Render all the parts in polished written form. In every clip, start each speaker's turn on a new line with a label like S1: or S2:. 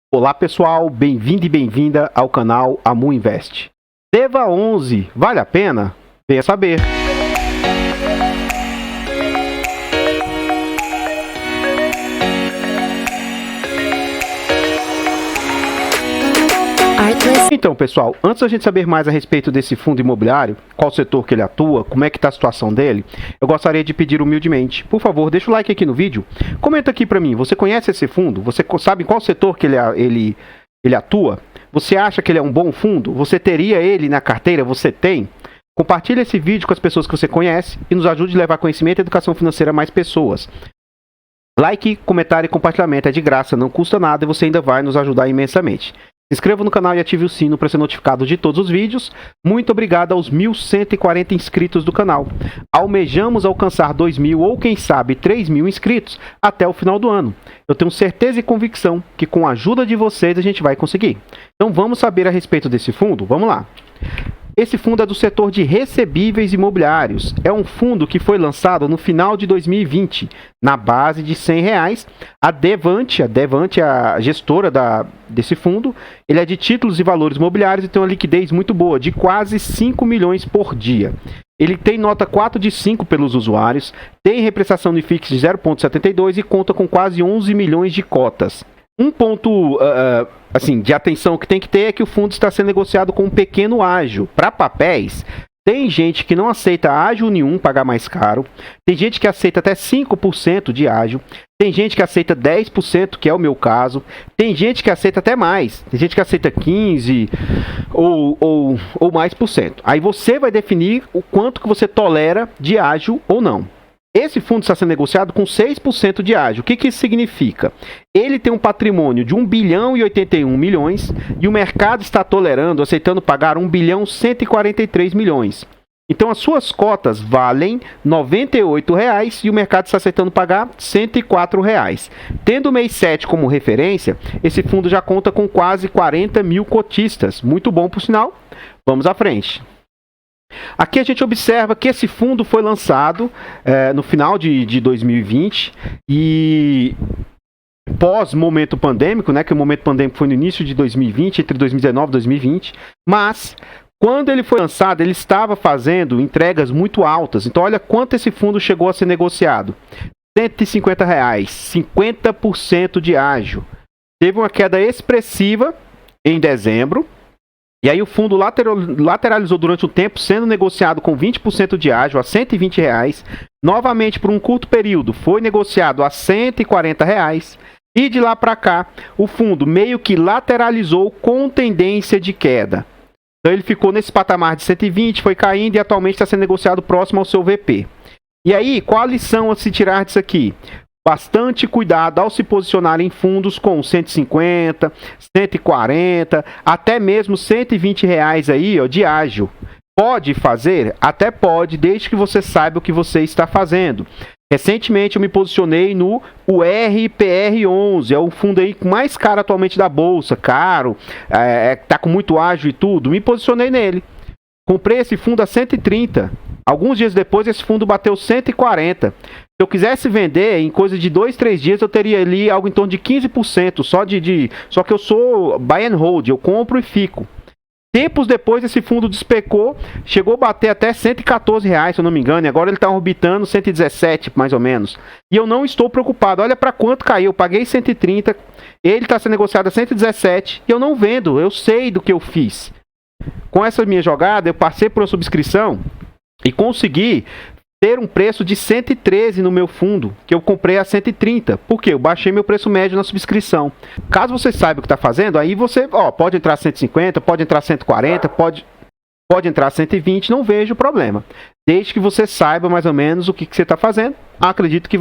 S1: Olá pessoal, bem-vindo e bem-vinda ao canal Amu Invest. DEVA 11, vale a pena? Venha saber. Então pessoal, antes da gente saber mais a respeito desse fundo imobiliário, qual setor que ele atua, como é que está a situação dele, eu gostaria de pedir humildemente, por favor, deixa o like aqui no vídeo, comenta aqui para mim, você conhece esse fundo? Você sabe em qual setor que ele atua? Você acha que ele é um bom fundo? Você teria ele na carteira? Você tem? Compartilhe esse vídeo com as pessoas que você conhece e nos ajude a levar conhecimento e educação financeira a mais pessoas. Like, comentário e compartilhamento é de graça, não custa nada e você ainda vai nos ajudar imensamente. Se inscreva no canal e ative o sino para ser notificado de todos os vídeos. Muito obrigado aos 1.140 inscritos do canal. Almejamos alcançar 2.000 ou quem sabe 3.000 inscritos até o final do ano. Eu tenho certeza e convicção que com a ajuda de vocês a gente vai conseguir. Então vamos saber a respeito desse fundo? Vamos lá. Esse fundo é do setor de recebíveis imobiliários. É um fundo que foi lançado no final de 2020, na base de R$100. A Devante, a gestora desse fundo, ele é de títulos e valores imobiliários e tem uma liquidez muito boa, de quase 5 milhões por dia. Ele tem nota 4 de 5 pelos usuários, tem represtação no IFIX de 0,72 e conta com quase 11 milhões de cotas. Um ponto de atenção que tem que ter é que o fundo está sendo negociado com um pequeno ágio. Para papéis, tem gente que não aceita ágio nenhum, pagar mais caro. Tem gente que aceita até 5% de ágio. Tem gente que aceita 10%, que é o meu caso. Tem gente que aceita até mais. Tem gente que aceita 15% ou mais por cento. Aí você vai definir o quanto que você tolera de ágio ou não. Esse fundo está sendo negociado com 6% de ágio. O que isso significa? Ele tem um patrimônio de 1 bilhão e 81 milhões e o mercado está aceitando pagar 1 bilhão 143 milhões. Então as suas cotas valem R$ 98 e o mercado está aceitando pagar R$ 104. Tendo o mês 7 como referência, esse fundo já conta com quase 40 mil cotistas. Muito bom, por sinal. Vamos à frente. Aqui a gente observa que esse fundo foi lançado no final de 2020 e pós-momento pandêmico, que o momento pandêmico foi no início de 2020, entre 2019 e 2020, mas quando ele foi lançado, ele estava fazendo entregas muito altas. Então olha quanto esse fundo chegou a ser negociado. R$ 150, 50% de ágio. Teve uma queda expressiva em dezembro. E aí o fundo lateralizou durante o tempo, sendo negociado com 20% de ágio a R$ 120. Novamente, por um curto período, foi negociado a R$ 140. E de lá para cá, o fundo meio que lateralizou com tendência de queda. Então ele ficou nesse patamar de 120, foi caindo e atualmente está sendo negociado próximo ao seu VP. E aí, qual a lição a se tirar disso aqui? Bastante cuidado ao se posicionar em fundos com 150, 140, até mesmo R$ 120 aí, de ágio. Pode fazer? Até pode, desde que você saiba o que você está fazendo. Recentemente eu me posicionei no RPR11, é o fundo aí mais caro atualmente da bolsa, caro, tá com muito ágio e tudo, me posicionei nele. Comprei esse fundo a 130. Alguns dias depois esse fundo bateu 140. Se eu quisesse vender, em coisa de 2, 3 dias, eu teria ali algo em torno de 15%. Só que eu sou buy and hold, eu compro e fico. Tempos depois, esse fundo despecou, chegou a bater até R$ 114, se eu não me engano. E agora ele está orbitando 117, mais ou menos. E eu não estou preocupado. Olha para quanto caiu. Eu paguei 130, ele está sendo negociado a 117 e eu não vendo. Eu sei do que eu fiz. Com essa minha jogada, eu passei por uma subscrição e consegui ter um preço de 113 no meu fundo, que eu comprei a 130. Por quê? Eu baixei meu preço médio na subscrição. Caso você saiba o que está fazendo, aí você pode entrar 150, pode entrar 140, pode entrar 120, não vejo problema. Desde que você saiba mais ou menos o que você está fazendo, acredito que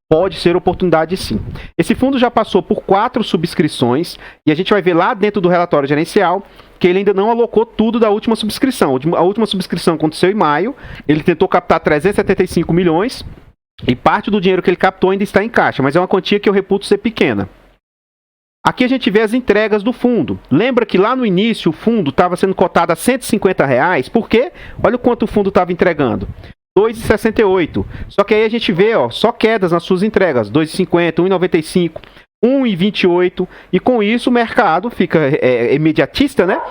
S1: pode ser oportunidade sim. Esse fundo já passou por 4 subscrições e a gente vai ver lá dentro do relatório gerencial que ele ainda não alocou tudo da última subscrição. A última subscrição aconteceu em maio, ele tentou captar 375 milhões e parte do dinheiro que ele captou ainda está em caixa, mas é uma quantia que eu reputo ser pequena. Aqui a gente vê as entregas do fundo. Lembra que lá no início o fundo estava sendo cotado a R$ 150, por quê? Olha o quanto o fundo estava entregando. 2,68. Só que aí a gente vê só quedas nas suas entregas. 2,50, 1,95. 1,28, e com isso o mercado fica imediatista, né?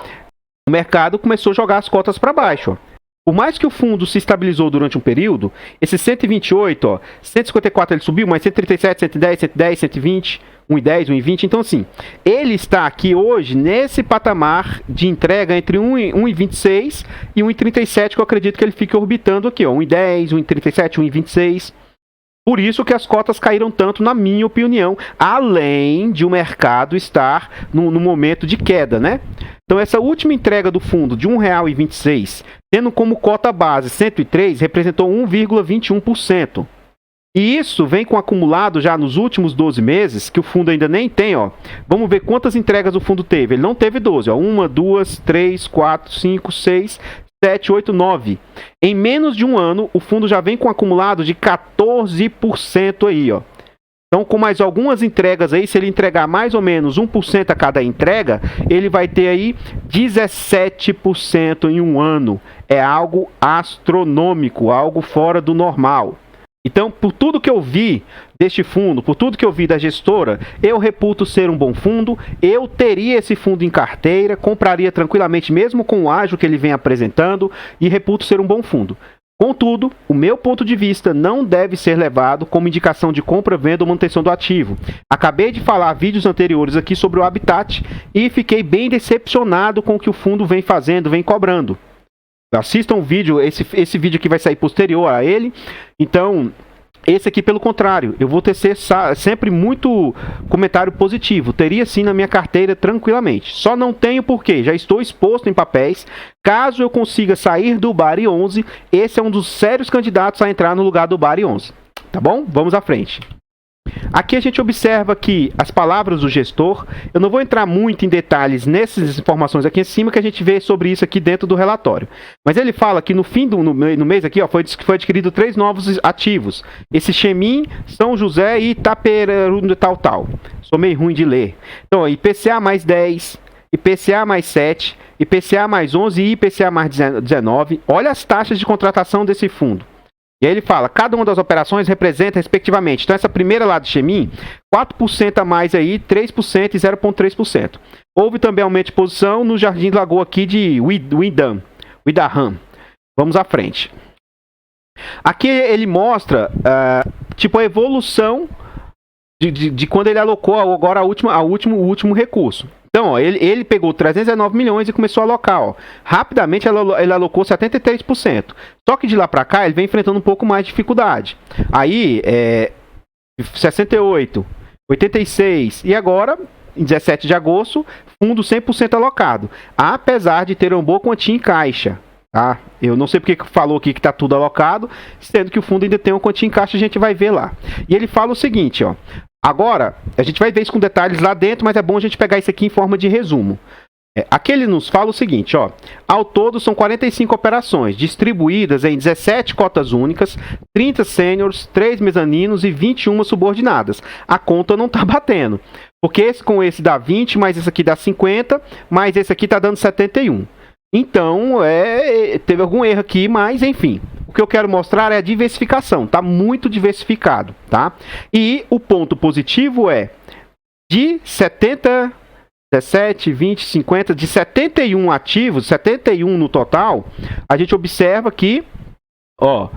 S1: O mercado começou a jogar as cotas para baixo, ó. Por mais que o fundo se estabilizou durante um período, esse 128, ó, 154 ele subiu, mas 137, 110, 110, 120, 1,10, 1,20. Então, assim, ele está aqui hoje nesse patamar de entrega entre 1,26 e 1,37, que eu acredito que ele fique orbitando aqui, ó, 1,10, 1,37, 1,26. Por isso que as cotas caíram tanto, na minha opinião, além de o mercado estar no momento de queda, né? Então, essa última entrega do fundo de R$ 1,26, tendo como cota base 103, representou 1,21%. E isso vem com acumulado já nos últimos 12 meses, que o fundo ainda nem tem, ó. Vamos ver quantas entregas o fundo teve. Ele não teve 12, ó. 1, 2, 3, 4, 5, 6, 7, 8, 9. Em menos de um ano, o fundo já vem com acumulado de 14% aí, ó. Então, com mais algumas entregas aí, se ele entregar mais ou menos 1% a cada entrega, ele vai ter aí 17% em um ano. É algo astronômico, algo fora do normal. Então, por tudo que eu vi deste fundo, por tudo que eu vi da gestora, eu reputo ser um bom fundo, eu teria esse fundo em carteira, compraria tranquilamente mesmo com o ágio que ele vem apresentando, e reputo ser um bom fundo. Contudo, o meu ponto de vista não deve ser levado como indicação de compra, venda ou manutenção do ativo. Acabei de falar vídeos anteriores aqui sobre o Habitat e fiquei bem decepcionado com o que o fundo vem fazendo, vem cobrando. Assistam o vídeo, esse vídeo aqui vai sair posterior a ele. Então, esse aqui pelo contrário, eu vou ter sempre muito comentário positivo. Teria sim na minha carteira tranquilamente. Só não tenho porque já estou exposto em papéis. Caso eu consiga sair do BARI 11, esse é um dos sérios candidatos a entrar no lugar do BARI 11. Tá bom? Vamos à frente. Aqui a gente observa que as palavras do gestor, eu não vou entrar muito em detalhes nessas informações aqui em cima, que a gente vê sobre isso aqui dentro do relatório. Mas ele fala que no fim no mês aqui, ó, foi adquirido 3 novos ativos. Esse Xemin, São José e Itaperu tal. Sou meio ruim de ler. Então, IPCA mais 10, IPCA mais 7, IPCA mais 11 e IPCA mais 19. Olha as taxas de contratação desse fundo. E aí ele fala, cada uma das operações representa, respectivamente, então essa primeira lá de Xemin, 4% a mais aí, 3% e 0,3%. Houve também aumento de posição no Jardim Lagoa aqui de Windham. Vamos à frente. Aqui ele mostra, tipo, a evolução de quando ele alocou agora o último recurso. Então, ó, ele pegou 319 milhões e começou a alocar. Ó. Rapidamente ele alocou 73%. Só que de lá para cá ele vem enfrentando um pouco mais de dificuldade. Aí, 68, 86 e agora, em 17 de agosto, fundo 100% alocado. Apesar de ter uma boa quantia em caixa. Tá? Eu não sei porque falou aqui que está tudo alocado, sendo que o fundo ainda tem uma quantia em caixa, a gente vai ver lá. E ele fala o seguinte, ó. Agora, a gente vai ver isso com detalhes lá dentro, mas é bom a gente pegar isso aqui em forma de resumo. Aqui ele nos fala o seguinte, ó. Ao todo são 45 operações, distribuídas em 17 cotas únicas, 30 sêniores, 3 mezaninos e 21 subordinadas. A conta não está batendo, porque esse com esse dá 20, mais esse aqui dá 50, mais esse aqui está dando 71. Então, teve algum erro aqui, mas enfim. O que eu quero mostrar é a diversificação. Está muito diversificado, tá? E o ponto positivo é de 70, 17, 20, 50, de 71 ativos, 71 no total, a gente observa que, ó,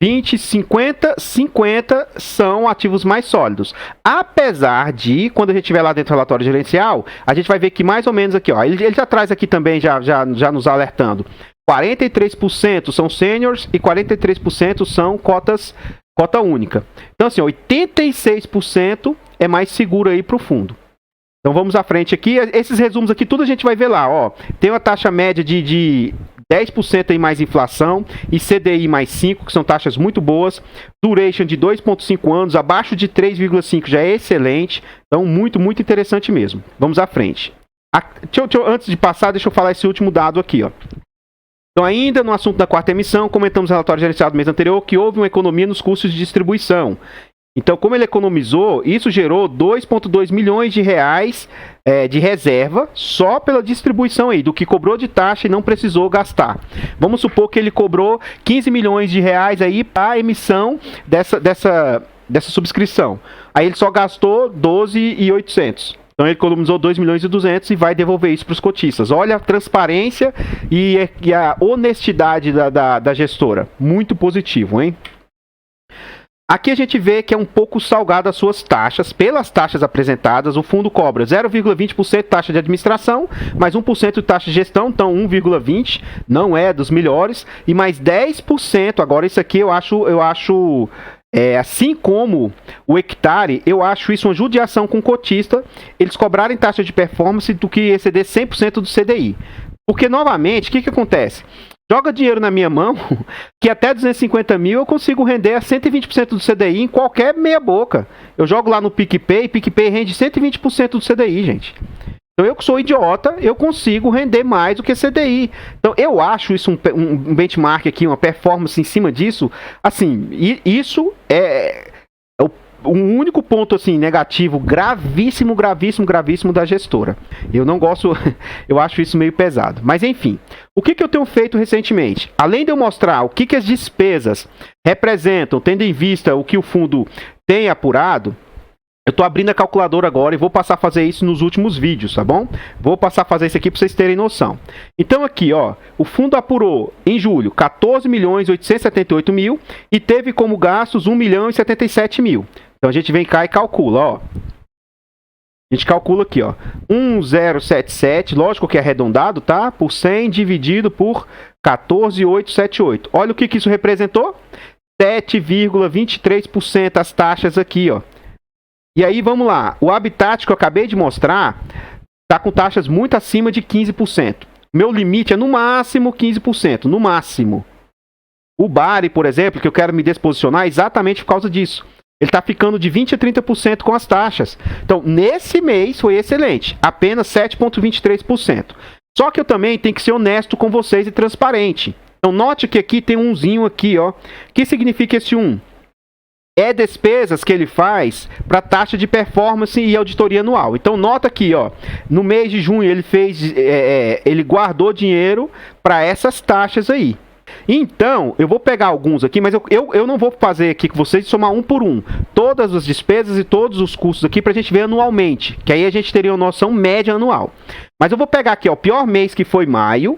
S1: 20, 50, 50 são ativos mais sólidos. Apesar de, quando a gente estiver lá dentro do relatório gerencial, a gente vai ver que mais ou menos aqui, ó, ele já traz aqui também, já nos alertando, 43% são seniors e 43% são cota única. Então, assim, 86% é mais seguro aí para o fundo. Então, vamos à frente aqui. Esses resumos aqui, tudo a gente vai ver lá, ó. Tem uma taxa média de 10% aí mais inflação e CDI mais 5, que são taxas muito boas. Duration de 2,5 anos, abaixo de 3,5 já é excelente. Então, muito, muito interessante mesmo. Vamos à frente. Antes de passar, deixa eu falar esse último dado aqui, ó. Então, ainda no assunto da quarta emissão, comentamos no relatório gerencial do mês anterior que houve uma economia nos custos de distribuição. Então, como ele economizou, isso gerou 2,2 milhões de reais de reserva só pela distribuição aí, do que cobrou de taxa e não precisou gastar. Vamos supor que ele cobrou 15 milhões de reais aí para a emissão dessa subscrição. Aí ele só gastou 12.800. Então ele economizou 2.200.000 e vai devolver isso para os cotistas. Olha a transparência e a honestidade da gestora. Muito positivo, hein? Aqui a gente vê que é um pouco salgado as suas taxas. Pelas taxas apresentadas, o fundo cobra 0,20% taxa de administração, mais 1% de taxa de gestão, então 1,20%, não é dos melhores, e mais 10%, agora isso aqui eu acho assim como o hectare, eu acho isso uma judiação com o cotista, eles cobrarem taxa de performance do que exceder 100% do CDI. Porque, novamente, o que acontece? Joga dinheiro na minha mão, que até 250 mil eu consigo render a 120% do CDI em qualquer meia boca. Eu jogo lá no PicPay rende 120% do CDI, gente. Então eu que sou idiota, eu consigo render mais do que CDI. Então eu acho isso um benchmark aqui, uma performance em cima disso. Assim, isso é um único ponto assim negativo gravíssimo da gestora. Eu não gosto, eu acho isso meio pesado. Mas enfim, o que eu tenho feito recentemente? Além de eu mostrar o que as despesas representam, tendo em vista o que o fundo tem apurado, eu estou abrindo a calculadora agora e vou passar a fazer isso nos últimos vídeos, tá bom? Vou passar a fazer isso aqui para vocês terem noção. Então aqui, ó, o fundo apurou em julho 14.878.000 e teve como gastos 1.077.000. Então a gente vem cá e calcula, ó. A gente calcula aqui, ó. 1.077, lógico que é arredondado, tá? Por 100 dividido por 14.878. Olha o que isso representou? 7,23% as taxas aqui, ó. E aí, vamos lá. O Habitat que eu acabei de mostrar está com taxas muito acima de 15%. Meu limite é no máximo 15%, no máximo. O Bari, por exemplo, que eu quero me desposicionar é exatamente por causa disso. Ele está ficando de 20% a 30% com as taxas. Então, nesse mês foi excelente. Apenas 7,23%. Só que eu também tenho que ser honesto com vocês e transparente. Então, note que aqui tem umzinho aqui, ó. O que significa esse 1? É despesas que ele faz para taxa de performance e auditoria anual. Então, nota aqui, ó, no mês de junho ele guardou dinheiro para essas taxas aí. Então, eu vou pegar alguns aqui, mas eu não vou fazer aqui com vocês somar um por um. Todas as despesas e todos os custos aqui para a gente ver anualmente, que aí a gente teria uma noção média anual. Mas eu vou pegar aqui, ó, o pior mês que foi maio.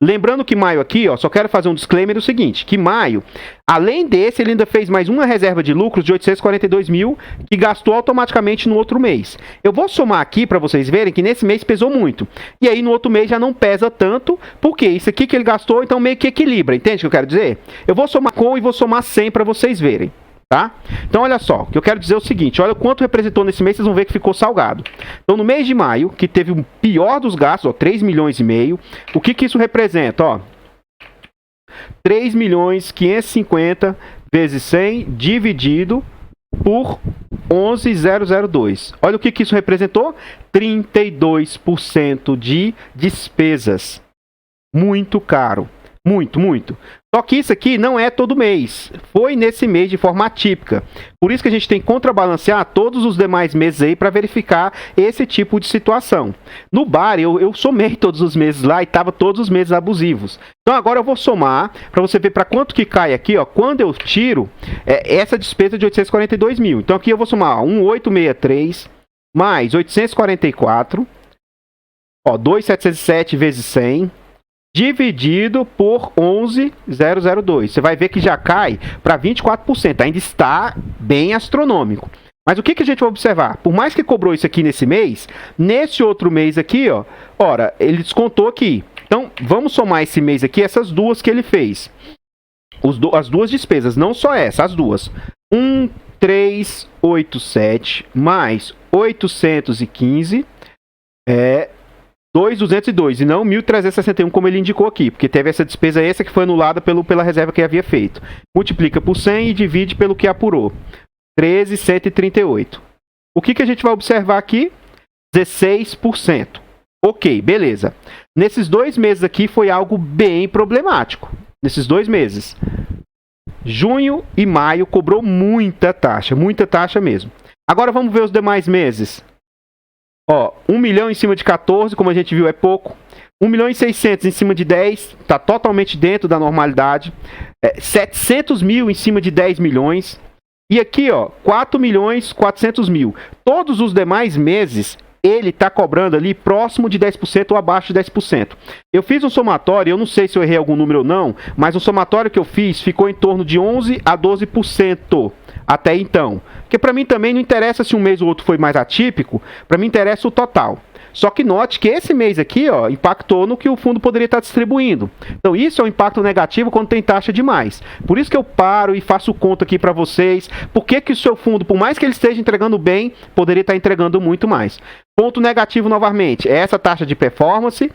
S1: Lembrando que maio aqui, ó, só quero fazer um disclaimer do seguinte, que maio, além desse, ele ainda fez mais uma reserva de lucros de 842.000 que gastou automaticamente no outro mês. Eu vou somar aqui para vocês verem que nesse mês pesou muito. E aí no outro mês já não pesa tanto, porque isso aqui que ele gastou, então meio que equilibra, entende o que eu quero dizer? Eu vou somar com e vou somar sem para vocês verem. Tá? Então, olha só, o que eu quero dizer é o seguinte, olha quanto representou nesse mês, vocês vão ver que ficou salgado. Então, no mês de maio, que teve o pior dos gastos, ó, 3,5 milhões, o que isso representa? Ó, 3.550.000 vezes 100 dividido por 11.002. Olha o que isso representou? 32% de despesas. Muito caro. Muito. Só que isso aqui não é todo mês. Foi nesse mês de forma atípica. Por isso que a gente tem que contrabalancear todos os demais meses aí para verificar esse tipo de situação. No bar, eu somei todos os meses lá e estava todos os meses abusivos. Então agora eu vou somar para você ver para quanto que cai aqui, ó. Quando eu tiro essa despesa de 842.000. Então aqui eu vou somar 1.863 mais 844, ó, 2.707 vezes 100. Dividido por 11.002. Você vai ver que já cai para 24%. Ainda está bem astronômico. Mas o que a gente vai observar? Por mais que cobrou isso aqui nesse mês, nesse outro mês aqui, ó, ora, ele descontou aqui. Então, vamos somar esse mês aqui, essas duas que ele fez. As duas despesas, não só essa, as duas. 1.387 mais 815 2.202 e não 1.361 como ele indicou aqui, porque teve essa despesa essa que foi anulada pela reserva que havia feito. Multiplica por 100 e divide pelo que apurou. 13.138. O que a gente vai observar aqui? 16%. Ok, beleza. Nesses 2 meses aqui foi algo bem problemático. Nesses 2 meses. Junho e maio cobrou muita taxa mesmo. Agora vamos ver os demais meses. Ó, 1 milhão em cima de 14, como a gente viu, é pouco. 1.600.000 em cima de 10, está totalmente dentro da normalidade. 700.000 em cima de 10 milhões. E aqui, ó, 4.400.000. Todos os demais meses, ele está cobrando ali próximo de 10% ou abaixo de 10%. Eu fiz um somatório, eu não sei se eu errei algum número ou não, mas o somatório que eu fiz ficou em torno de 11% a 12% até então. Porque para mim também não interessa se um mês ou outro foi mais atípico, para mim interessa o total. Só que note que esse mês aqui, ó, impactou no que o fundo poderia estar distribuindo. Então isso é um impacto negativo quando tem taxa demais. Por isso que eu paro e faço conta aqui para vocês. Por que que o seu fundo, por mais que ele esteja entregando bem, poderia estar entregando muito mais. Ponto negativo novamente, é essa taxa de performance.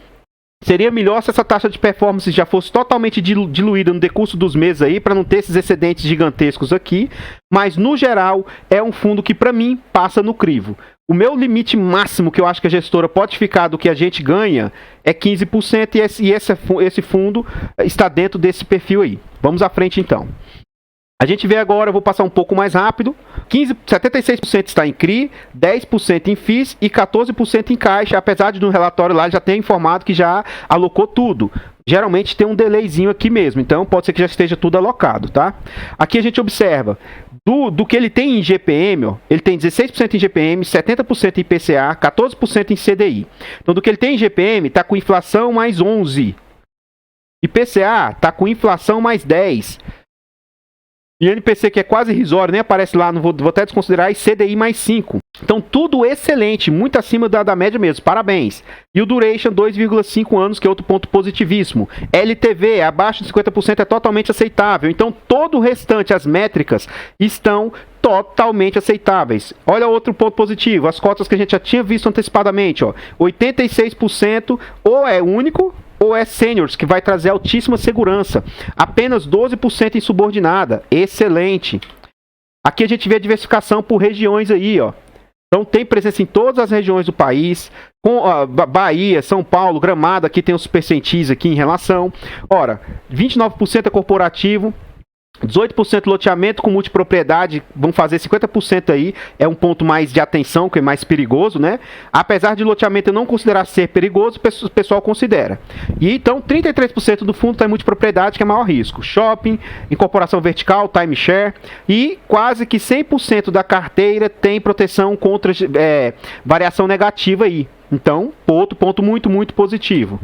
S1: Seria melhor se essa taxa de performance já fosse totalmente diluída no decurso dos meses aí, para não ter esses excedentes gigantescos aqui. Mas, no geral, é um fundo que, para mim, passa no crivo. O meu limite máximo que eu acho que a gestora pode ficar do que a gente ganha é 15%, e esse fundo está dentro desse perfil aí. Vamos à frente, então. A gente vê agora, eu vou passar um pouco mais rápido, 76% está em CRI, 10% em FIIs e 14% em caixa, apesar de no relatório lá já ter informado que já alocou tudo. Geralmente tem um delayzinho aqui mesmo, então pode ser que já esteja tudo alocado, tá? Aqui a gente observa, do que ele tem em GPM, ó, ele tem 16% em GPM, 70% em IPCA, 14% em CDI. Então do que ele tem em GPM, está com inflação mais 11%. IPCA está com inflação mais 10%. E NPC, que é quase irrisório, nem aparece lá, não vou até desconsiderar, e CDI mais 5. Então, tudo excelente, muito acima da média mesmo, parabéns. E o Duration, 2,5 anos, que é outro ponto positivíssimo. LTV, abaixo de 50% é totalmente aceitável. Então, todo o restante, as métricas, estão totalmente aceitáveis. Olha outro ponto positivo, as cotas que a gente já tinha visto antecipadamente, ó, 86% ou é único, ou é seniors, que vai trazer altíssima segurança. Apenas 12% em subordinada. Excelente. Aqui a gente vê a diversificação por regiões aí, ó. Então tem presença em todas as regiões do país. Com Bahia, São Paulo, Gramado, aqui tem os percentis aqui em relação. Ora, 29% é corporativo. 18% loteamento com multipropriedade, vão fazer 50% aí, é um ponto mais de atenção, que é mais perigoso, né? Apesar de loteamento eu não considerar ser perigoso, o pessoal considera. E então 33% do fundo está em multipropriedade, que é maior risco. Shopping, incorporação vertical, timeshare, e quase que 100% da carteira tem proteção contra variação negativa aí. Então, outro ponto muito, muito positivo.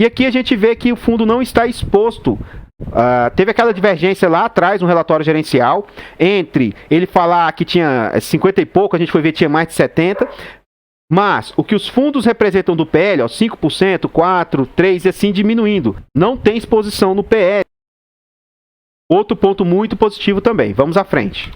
S1: E aqui a gente vê que o fundo não está exposto. Teve aquela divergência lá atrás no relatório gerencial entre ele falar que tinha 50 e pouco, a gente foi ver que tinha mais de 70, mas o que os fundos representam do PL, ó, 5%, 4%, 3% e assim diminuindo, não tem exposição no PL. Outro ponto muito positivo também. Vamos à frente.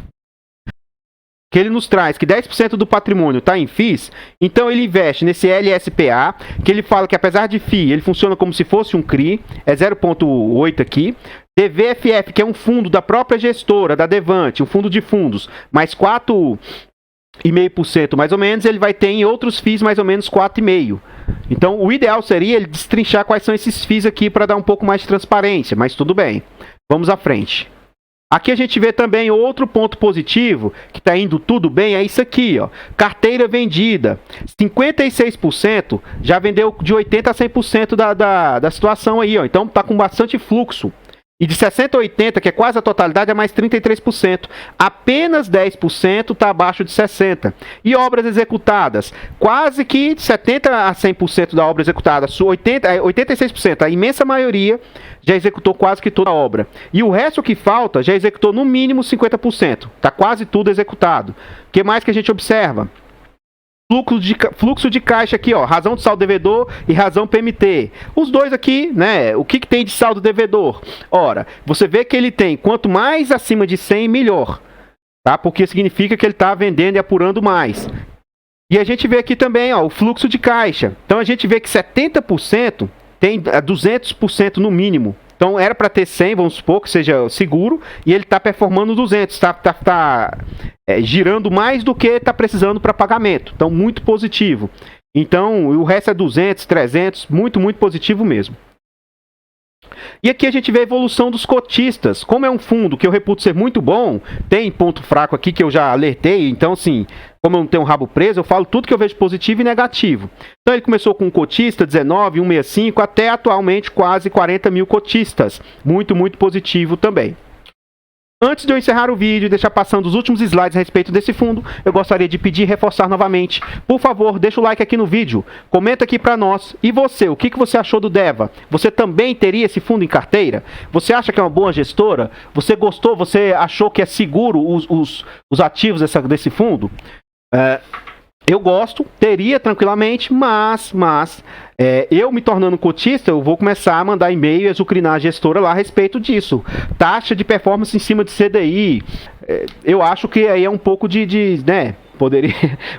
S1: Que ele nos traz que 10% do patrimônio está em FIIs, então ele investe nesse LSPA, que ele fala que apesar de FII, ele funciona como se fosse um CRI, é 0,8 aqui. DVFF, que é um fundo da própria gestora, da Devante, um fundo de fundos, mais 4,5% mais ou menos, ele vai ter em outros FIIs mais ou menos 4,5%. Então o ideal seria ele destrinchar quais são esses FIIs aqui para dar um pouco mais de transparência, mas tudo bem. Vamos à frente. Aqui a gente vê também outro ponto positivo, que está indo tudo bem, é isso aqui, ó. Carteira vendida. 56% já vendeu de 80% a 100% da situação aí, ó. Então está com bastante fluxo. E de 60% a 80%, que é quase a totalidade, é mais 33%. Apenas 10% está abaixo de 60%. E obras executadas, quase que 70% a 100% da obra executada, 86%, a imensa maioria já executou quase que toda a obra. E o resto que falta já executou no mínimo 50%. Está quase tudo executado. O que mais que a gente observa? Fluxo de caixa aqui, ó, razão de saldo devedor e razão PMT. Os dois aqui, né, o que tem de saldo devedor? Ora, você vê que ele tem, quanto mais acima de 100, melhor, tá? Porque significa que ele está vendendo e apurando mais. E a gente vê aqui também, ó, o fluxo de caixa. Então a gente vê que 70% tem 200% no mínimo. Então era para ter 100, vamos supor que seja seguro, e ele está performando 200, está girando mais do que está precisando para pagamento. Então muito positivo. Então o resto é 200, 300, muito, muito positivo mesmo. E aqui a gente vê a evolução dos cotistas. Como é um fundo que eu reputo ser muito bom, tem ponto fraco aqui que eu já alertei, então assim, como eu não tenho um rabo preso, eu falo tudo que eu vejo positivo e negativo. Então ele começou com um cotista, 19, 165, até atualmente quase 40 mil cotistas. Muito, muito positivo também. Antes de eu encerrar o vídeo e deixar passando os últimos slides a respeito desse fundo, eu gostaria de pedir e reforçar novamente. Por favor, deixa o like aqui no vídeo, comenta aqui pra nós. E você, o que você achou do Deva? Você também teria esse fundo em carteira? Você acha que é uma boa gestora? Você gostou? Você achou que é seguro os ativos desse fundo? Eu gosto, teria tranquilamente, mas eu me tornando cotista, eu vou começar a mandar e-mail e azucrinar a gestora lá a respeito disso. Taxa de performance em cima de CDI, eu acho que aí é um pouco né,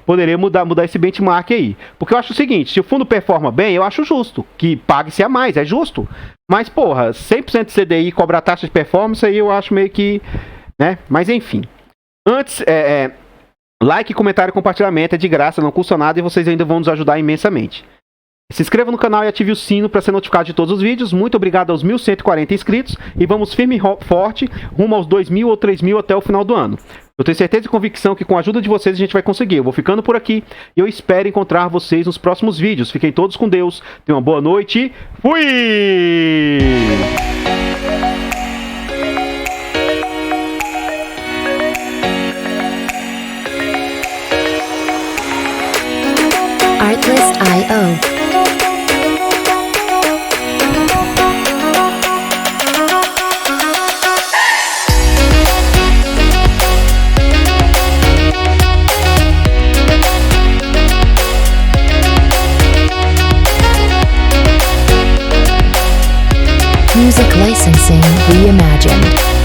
S1: poderia mudar esse benchmark aí. Porque eu acho o seguinte, se o fundo performa bem, eu acho justo, que pague-se a mais, é justo. Mas, porra, 100% de CDI cobrar taxa de performance aí eu acho meio que, né, mas enfim. Antes, like, comentário e compartilhamento é de graça, não custa nada e vocês ainda vão nos ajudar imensamente. Se inscreva no canal e ative o sino para ser notificado de todos os vídeos. Muito obrigado aos 1.140 inscritos e vamos firme e forte rumo aos 2.000 ou 3.000 até o final do ano. Eu tenho certeza e convicção que com a ajuda de vocês a gente vai conseguir. Eu vou ficando por aqui e eu espero encontrar vocês nos próximos vídeos. Fiquem todos com Deus, tenham uma boa noite. Fui!
S2: Artlist.io. Music licensing reimagined.